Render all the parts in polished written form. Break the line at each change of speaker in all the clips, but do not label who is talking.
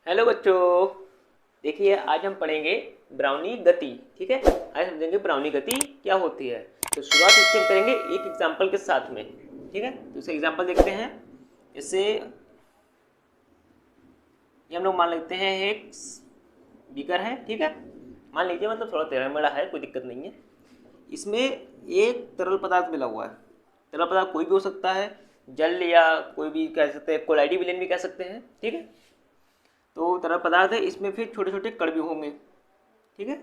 Hello बच्चों। देखिए आज हम पढ़ेंगे ब्राउनी गति। ठीक है, आज समझेंगे ब्राउनी गति क्या होती है। तो शुरुआत इससे हम करेंगे एक एग्जांपल के साथ में। ठीक है, तो इसे एग्जांपल देखते हैं। जैसे ये हम लोग मान लेते हैं एक बीकर है। ठीक है, मान लीजिए, मतलब थोड़ा टेढ़ा मेढ़ा है, कोई दिक्कत नहीं है। इसमें एक तरल पदार्थ मिला हुआ है। तरल पदार्थ कोई भी हो सकता है, जल या कोई भी कह सकते हैं, कोलाइडी विलेन भी कह सकते हैं। ठीक है, तो तरल पदार्थ है, इसमें फिर छोटे छोटे कण भी होंगे। ठीक है,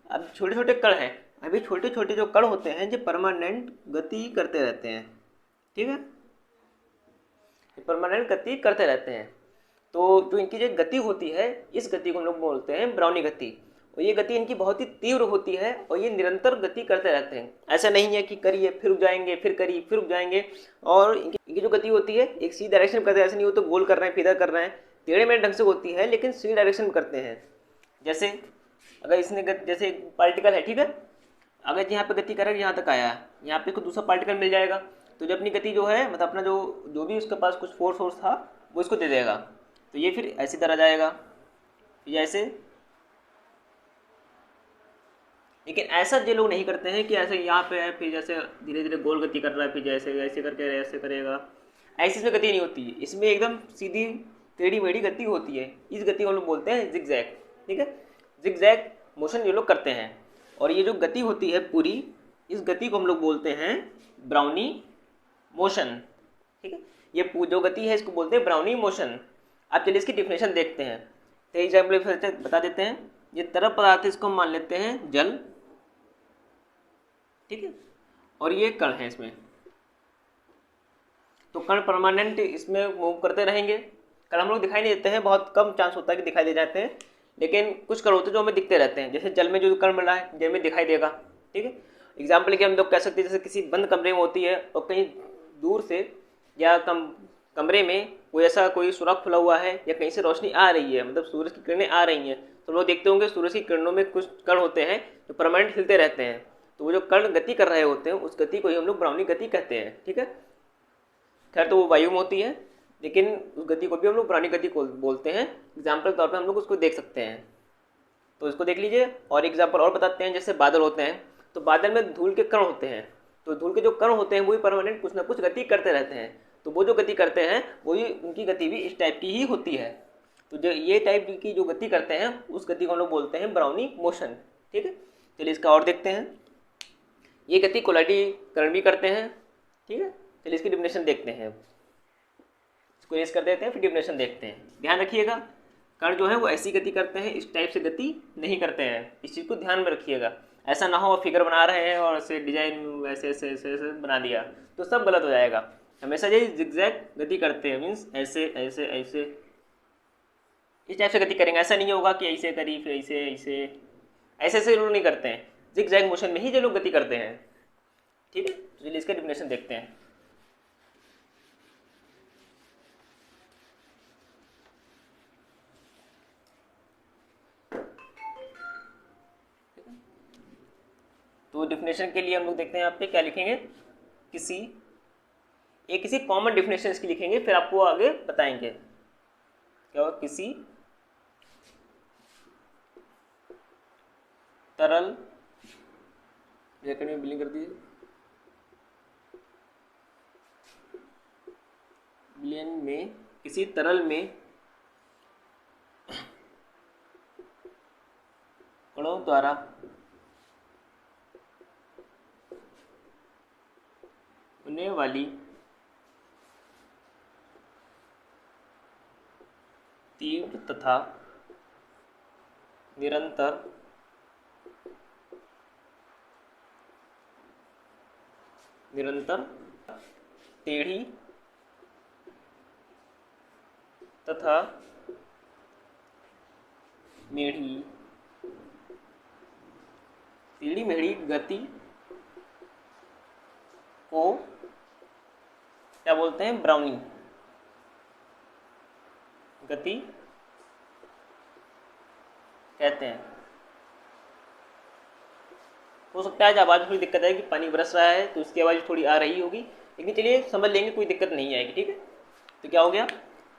अब छोटे छोटे कण हैं। अभी छोटे छोटे जो कण होते हैं जो परमानेंट गति करते रहते हैं। ठीक है, परमानेंट गति करते रहते हैं। तो जो इनकी जो गति होती है, इस गति को हम लोग बोलते हैं ब्राउनी गति। और ये गति इनकी बहुत ही तीव्र होती है और ये निरंतर गति करते रहते हैं। ऐसा नहीं है कि करिए फिर रुक जाएंगे, फिर करिए फिर रुक जाएंगे। और इनकी जो गति होती है एक सी डायरेक्शन में करते हैं। ऐसा नहीं हो तो गोल कर रहे हैं, फिर कर रहे हैं, टेढ़े मेढ़े ढंग से होती है, लेकिन सी डायरेक्शन में करते हैं। जैसे अगर इसने जैसे पार्टिकल है, ठीक है, अगर यहाँ पे गति करेगा, यहाँ तक आया है, यहाँ पे इसको दूसरा पार्टिकल मिल जाएगा। तो जब अपनी गति जो है, मतलब अपना जो जो भी उसके पास कुछ फोर्स था वो इसको दे देगा। तो ये फिर ऐसी तरह जाएगा, फिर ऐसे। लेकिन ऐसा जो लोग नहीं करते हैं कि ऐसे यहाँ पे है, फिर जैसे धीरे धीरे गोल गति कर रहा है, फिर जैसे ऐसे करके ऐसे करेगा। ऐसी इसमें गति नहीं होती है, इसमें एकदम सीधी टेढ़ी मेढ़ी गति होती है। इस गति को हम लोग बोलते हैं जिगजैग। ठीक है, जिगजैग मोशन ये लोग करते हैं। और ये जो गति होती है पूरी, इस गति को हम लोग बोलते हैं ब्राउनी मोशन। ठीक है, ये जो गति है इसको बोलते हैं ब्राउनी मोशन। अब चलिए इसकी डिफिनेशन देखते हैं। तो एग्जाम्पल फिर बता देते हैं। ये तरल पदार्थ है, इसको हम मान लेते हैं जल। ठीक है, और ये कण है इसमें। तो कण परमानेंट इसमें मूव करते रहेंगे। कण हम लोग दिखाई नहीं देते हैं, बहुत कम चांस होता है कि दिखाई दे जाते हैं, लेकिन कुछ कण होते हैं जो हमें दिखते रहते हैं। जैसे जल में जो कण मिला है जल में दिखाई देगा। ठीक है, एग्जाम्पल के हम लोग कह सकते हैं, जैसे किसी बंद कमरे में होती है और कहीं दूर से या कमरे में कोई ऐसा कोई सुराख खुला हुआ है या कहीं से रोशनी आ रही है, मतलब सूरज की किरणें आ रही हैं, तो लोग देखते होंगे सूरज की किरणों में कुछ कण होते हैं जो परमानेंट हिलते रहते हैं। तो वो जो कण गति कर रहे होते हैं उस गति को ही हम लोग ब्राउनी गति कहते हैं। ठीक है, खैर तो वो वायु में होती है, लेकिन उस गति को भी हम लोग ब्राउनी गति को बोलते हैं। एग्जाम्पल के तौर पर हम लोग उसको देख सकते हैं। तो इसको देख लीजिए, और एग्जाम्पल और बताते हैं। जैसे बादल होते हैं, तो बादल में धूल के कण होते हैं। तो धूल के जो कण होते हैं वही परमानेंट कुछ ना कुछ गति करते रहते हैं। तो वो जो गति करते हैं वही उनकी गति भी इस टाइप की ही होती है। तो जो ये टाइप की जो गति करते हैं उस गति को हम लोग बोलते हैं ब्राउनी मोशन। ठीक है, चलिए इसका और देखते हैं। ये गति कोलाइडीकरण भी करते हैं। ठीक है, चलिए इसकी डिफिनेशन देखते हैं। इसको रेस कर देते हैं, फिर डिफिनेशन देखते हैं। ध्यान रखिएगा, कण जो है वो ऐसी गति करते हैं, इस टाइप से गति नहीं करते हैं। इस चीज़ को ध्यान में रखिएगा। ऐसा ना हो फिगर बना रहे हैं और ऐसे डिजाइन ऐसे ऐसे ऐसे ऐसे बना दिया तो सब गलत हो जाएगा। हमेशा ये जिगजैग गति करते हैं, मीन्स ऐसे ऐसे ऐसे इस टाइप से गति करेंगे। ऐसा नहीं होगा कि ऐसे करी फिर ऐसे ऐसे ऐसे ऐसे लोग नहीं करते हैं। जिगजैग मोशन में ही जो लोग गति करते हैं। ठीक है, तो चलिए इसका डिफिनेशन देखते हैं। तो डिफिनेशन के लिए हम लोग देखते हैं यहाँ पे क्या लिखेंगे। किसी कॉमन डिफिनेशन इसकी लिखेंगे, फिर आपको आगे बताएंगे क्या होगा। किसी तरल ब्रैकेट में बिलिंग कर दीजिए, बिलियन में किसी तरल में कणों द्वारा होने वाली तीव्र तथा निरंतर टेढ़ी तथा मेढ़ी टेढ़ी मेढ़ी गति को क्या बोलते हैं, ब्राउनी गति कहते हैं। हो सकता है आज आवाज़ में थोड़ी दिक्कत आएगी, पानी बरस रहा है तो उसकी आवाज़ थोड़ी आ रही होगी, लेकिन चलिए समझ लेंगे, कोई दिक्कत नहीं आएगी। ठीक है, तो क्या हो गया,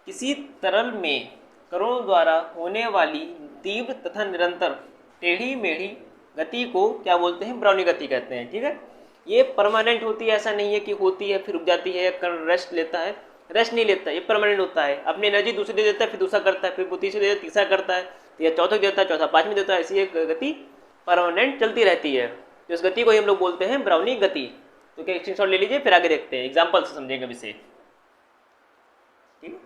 किसी तरल में कणों द्वारा होने वाली तीव्र तथा निरंतर टेढ़ी मेढ़ी गति को क्या बोलते हैं, ब्राउनी गति कहते हैं। ठीक है, ये परमानेंट होती है, ऐसा नहीं है कि होती है फिर रुक जाती है, कण रेस्ट लेता है, रेस्ट नहीं लेता, ये परमानेंट होता है। अपनी एनर्जी दूसरे दे देता है, फिर दूसरा करता है, फिर वो तीसरे दे देता है, तीसरा करता है, या चौथा देता है, चौथा पाँचवीं देता है, ऐसी एक गति परमानेंट चलती रहती है। तो इस गति को ही हम लोग बोलते हैं ब्राउनी गति। तो क्या स्क्रीनशॉट ले लीजिए, फिर आगे देखते हैं, एग्जाम्पल से समझेंगे विषय। ठीक है,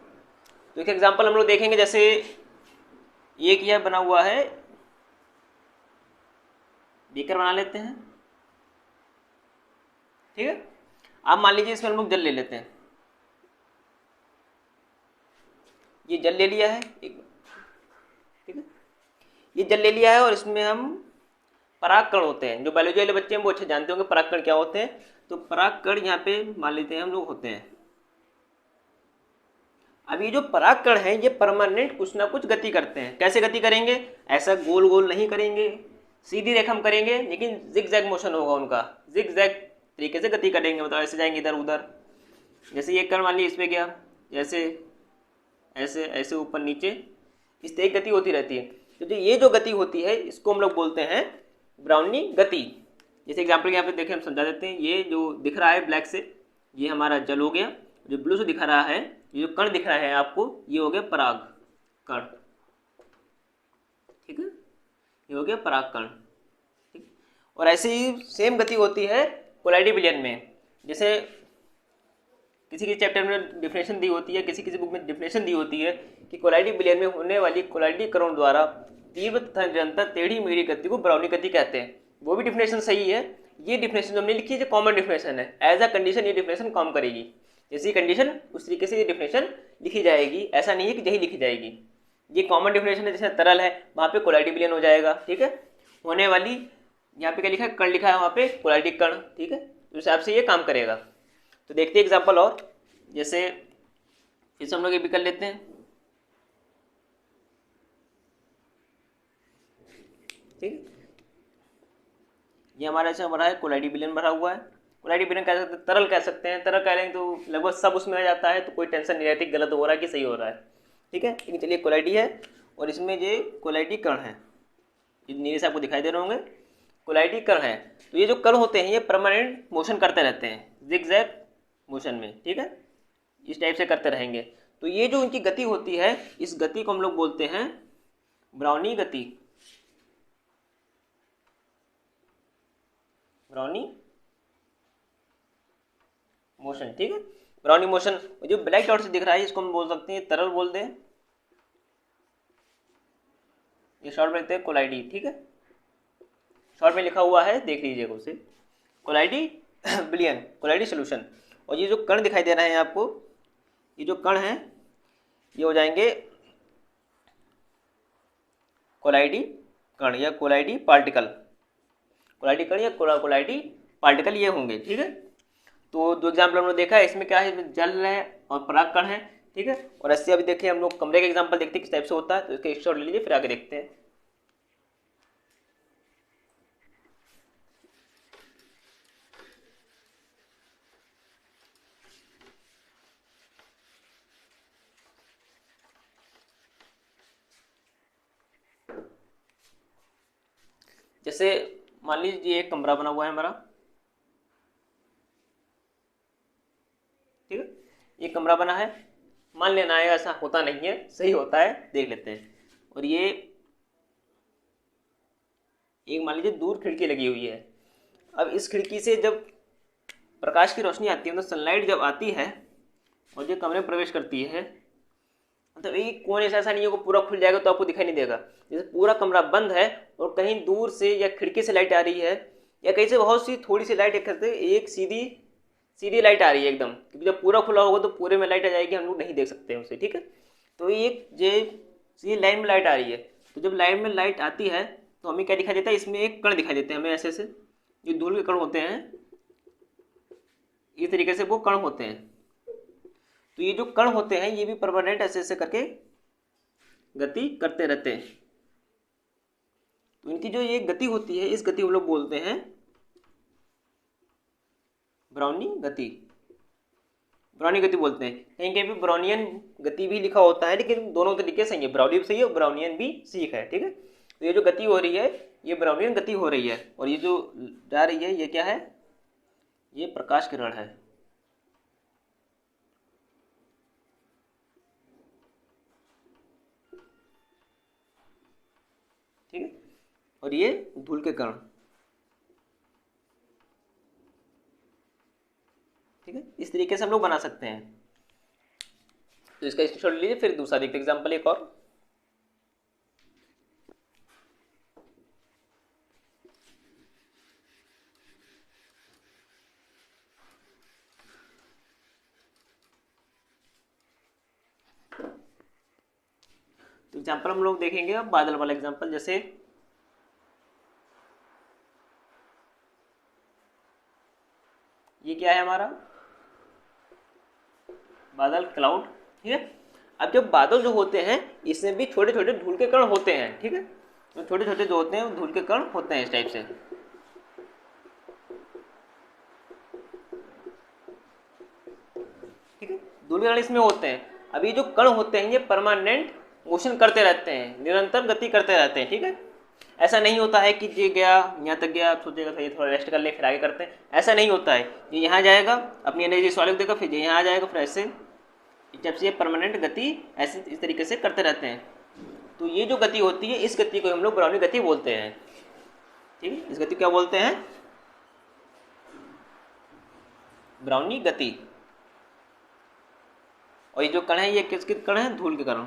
तो एक एग्जाम्पल हम लोग देखेंगे, जैसे एक यह बना हुआ है, बीकर बना लेते हैं। ठीक है, आप मान लीजिए इसमें हम लोग जल ले लेते हैं, ये जल ले लिया है एक, ठीक है, ये जल ले लिया है और इसमें हम परागकण होते हैं, जो बायोलॉजी वाले बच्चे हैं वो अच्छे जानते होंगे परागकण क्या होते हैं। तो परागकण यहाँ पे मान लेते हैं हम लोग होते हैं। अब ये जो परागकण हैं ये परमानेंट कुछ ना कुछ गति करते हैं। कैसे गति करेंगे, ऐसा गोल गोल नहीं करेंगे, सीधी रेखा हम करेंगे, लेकिन जिग जैग मोशन होगा उनका, जिग जैग तरीके से गति करेंगे, मतलब ऐसे जाएंगे इधर उधर। जैसे ये कण मान लीजिए इस पर गया, जैसे ऐसे ऐसे ऊपर नीचे, इस तरह गति होती रहती है। तो ये जो गति होती है इसको हम लोग बोलते हैं ब्राउनी गति। जैसे एग्जाम्पल यहाँ पे देखें, हम समझा देते हैं। ये जो दिख रहा है ब्लैक से, ये हमारा जल हो गया। जो ब्लू से दिखा रहा है, ये जो कण दिख रहा है आपको, ये हो गया पराग कण। ठीक है, ये हो गया पराग कण। ठीक, और ऐसे ही सेम गति होती है कोलाइडी विलयन में। जैसे किसी किसी चैप्टर में डिफिनेशन दी होती है, किसी किसी बुक में डिफिनेशन दी होती है कि कोलाइडी विलयन में होने वाली कोलाइडी कणों द्वारा तीव्र तथा निरंतर टेढ़ी मेढ़ी गति को ब्राउनी गति कहते हैं। वो भी डिफिनेशन सही है। ये डिफिनेशन जो हमने लिखी है जो कॉमन डिफिनेशन है, एज अ कंडीशन ये डिफिनेशन काम करेगी। जैसी कंडीशन उस तरीके से ये डिफिनेशन लिखी जाएगी, ऐसा नहीं है कि यही लिखी जाएगी। ये कॉमन डिफिनेशन है, जैसे तरल है वहाँ पे कोलाइडी विलयन हो जाएगा। ठीक है, होने वाली यहाँ पे क्या लिखा है, कण लिखा है, वहाँ पे कोलाइडी कण। ठीक है, उस हिसाब से ये काम करेगा। तो देखते हैं एग्जाम्पल और, जैसे फिर से हम लोग ये भी कर लेते हैं। ठीक, ये हमारा ऐसा भरा है, कोलाइडी विलयन भरा हुआ है। कोलाइडी विलयन कह सकते हैं, तरल कह सकते हैं, तरल कह लेंगे तो लगभग सब उसमें आ जाता है, तो कोई टेंशन नहीं रहती गलत हो रहा है कि सही हो रहा है। ठीक है, लेकिन चलिए कोलाइडी है और इसमें ये कोलाइडी कण है, ये नीले से आपको दिखाई दे रहे होंगे, कोलाइडी कण है। तो ये जो कण होते हैं ये परमानेंट मोशन करते रहते हैं, जिग जैग मोशन में। ठीक है, इस टाइप से करते रहेंगे। तो ये जो इनकी गति होती है, इस गति को हम लोग बोलते हैं ब्राउनी गति, ब्राउनी मोशन। ठीक है, ब्राउनी मोशन। जो ब्लैक डॉट से दिख रहा है इसको हम बोल सकते हैं तरल बोल दें, ये शॉर्ट में लिखते हैं कोलाइडी। ठीक है, शॉर्ट में लिखा हुआ है, देख लीजिएगा उसे, कोलाइडी विलयन, कोलाइडी सोल्यूशन। और ये जो कण दिखाई दे रहे हैं आपको, ये जो कण हैं ये हो जाएंगे कोलाइडी कण या कोलाइडी पार्टिकल, कोलाइडी कण या कोलाइडी पार्टिकल ये होंगे। ठीक है, तो जो एग्जाम्पल हमने देखा है इसमें क्या है, इसमें जल है और पराग कण है। ठीक है, और ऐसे अभी देखिए हम लोग कमरे का एग्जाम्पल देखते हैं किस टाइप से होता है, तो इसका एक शॉट ले लीजिए, फिर आगे देखते हैं। जैसे मान लीजिए एक कमरा बना हुआ है हमारा। ठीक है, ये कमरा बना है, मान लेना है, ऐसा होता नहीं है, सही होता है, देख लेते हैं। और ये एक मान लीजिए दूर खिड़की लगी हुई है। अब इस खिड़की से जब प्रकाश की रोशनी आती है, मतलब सनलाइट जब आती है और जो कमरे में प्रवेश करती है, मतलब एक कोने से ऐसा नहीं है वो पूरा खुल जाएगा तो आपको दिखाई नहीं देगा। जैसे पूरा कमरा बंद है और कहीं दूर से या खिड़की से लाइट आ रही है, या कहीं से बहुत सी थोड़ी सी लाइट एक सीधी सीधी लाइट आ रही है एकदम, क्योंकि जब पूरा खुला होगा तो पूरे में लाइट आ जाएगी, हम लोग नहीं देख सकते हैं उसे। ठीक है, तो एक जो सीधी लाइन में लाइट आ रही है, तो जब लाइन में लाइट आती है तो हमें क्या दिखाई देता है, इसमें एक कण दिखाई देते हैं हमें, ऐसे ऐसे जो धूल के कण होते हैं, इस तरीके से वो कण होते हैं। तो ये जो कण होते हैं ये भी परमानेंट ऐसे ऐसे करके गति करते रहते हैं। तो इनकी जो ये गति होती है, इस गति को लोग बोलते हैं ब्राउनी गति, ब्राउनी गति बोलते हैं। कहीं कहीं पे ब्राउनियन गति भी लिखा होता है, लेकिन दोनों तरीके सही है, ब्राउनी भी सही है और ब्राउनियन भी सीख है, ठीक है। तो ये जो गति हो रही है ये ब्राउनियन गति हो रही है, और ये जो जा रही है ये क्या है, ये प्रकाश किरण है, ठीक है। और ये धूल के कण, ठीक है। इस तरीके से हम लोग बना सकते हैं। तो इसका स्क्रीनशॉट लीजिए, फिर दूसरा देखते एग्जाम्पल एक और। तो एग्जाम्पल हम लोग देखेंगे अब बादल वाला एग्जाम्पल। जैसे ये क्या है हमारा बादल, क्लाउड, ठीक है। अब जब बादल जो होते हैं इसमें भी छोटे छोटे धूल के कण होते हैं, ठीक है। तो छोटे छोटे जो होते हैं वो धूल के कण होते हैं इस टाइप से, ठीक है। धूल के कण इसमें होते हैं। अब ये जो कण होते हैं ये परमानेंट मोशन करते रहते हैं, निरंतर गति करते रहते हैं, ठीक है। ऐसा नहीं होता है कि ये गया यहाँ तक गया, सोचेगा था ये थोड़ा रेस्ट कर ले फिर आगे करते हैं, ऐसा नहीं होता है। ये यहाँ जाएगा अपनी एनर्जी सॉल्व देगा, फिर ये यहाँ आ जाएगा, फिर ऐसे जब से ये परमानेंट गति ऐसे इस तरीके से करते रहते हैं। तो ये जो गति होती है इस गति को हम लोग ब्राउनी गति बोलते हैं, ठीक है। इस गति को क्या बोलते हैं, ब्राउनी गति। और ये जो कण है ये किसके कण है, धूल के कण,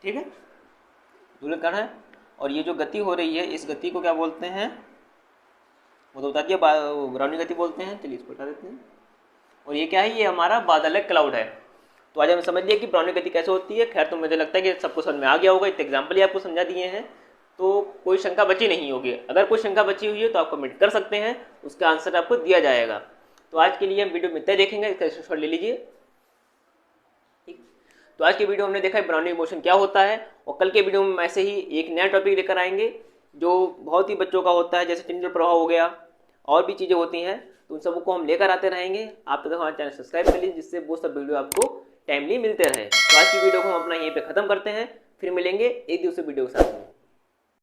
ठीक है, धूल के कण है। और ये जो गति हो रही है इस गति को क्या बोलते हैं, वो तो बता दिया, ब्राउनी गति बोलते हैं। चलिए इसको हटा देते हैं। और ये क्या है, ये हमारा बादल है, क्लाउड है। तो आज हमें समझ लिया कि ब्राउनी गति कैसे होती है। खैर तो मुझे लगता है कि सबको समझ में आ गया होगा, इतने एग्जाम्पल ही आपको समझा दिए हैं, तो कोई शंका बची नहीं होगी। अगर कोई शंका बची हुई है तो आप कमेंट कर सकते हैं, उसका आंसर आपको दिया जाएगा। तो आज के लिए हम वीडियो मिलते देखेंगे, इसका स्क्रीनशॉट ले लीजिए, ठीक। तो आज की वीडियो हमने देखा है ब्राउनी मोशन क्या होता है, और कल के वीडियो में ऐसे ही एक नया टॉपिक लेकर आएंगे जो बहुत ही बच्चों का होता है, जैसे टिंडल प्रभाव हो गया, और भी चीज़ें होती हैं, तो उन सबको हम लेकर आते रहेंगे। आप तक हमारा चैनल सब्सक्राइब कर लीजिए, जिससे वो सब वीडियो आपको टाइमली मिलते रहे। तो आज की वीडियो को हम अपना यहीं पे ख़त्म करते हैं, फिर मिलेंगे एक दूसरे वीडियो के साथ में।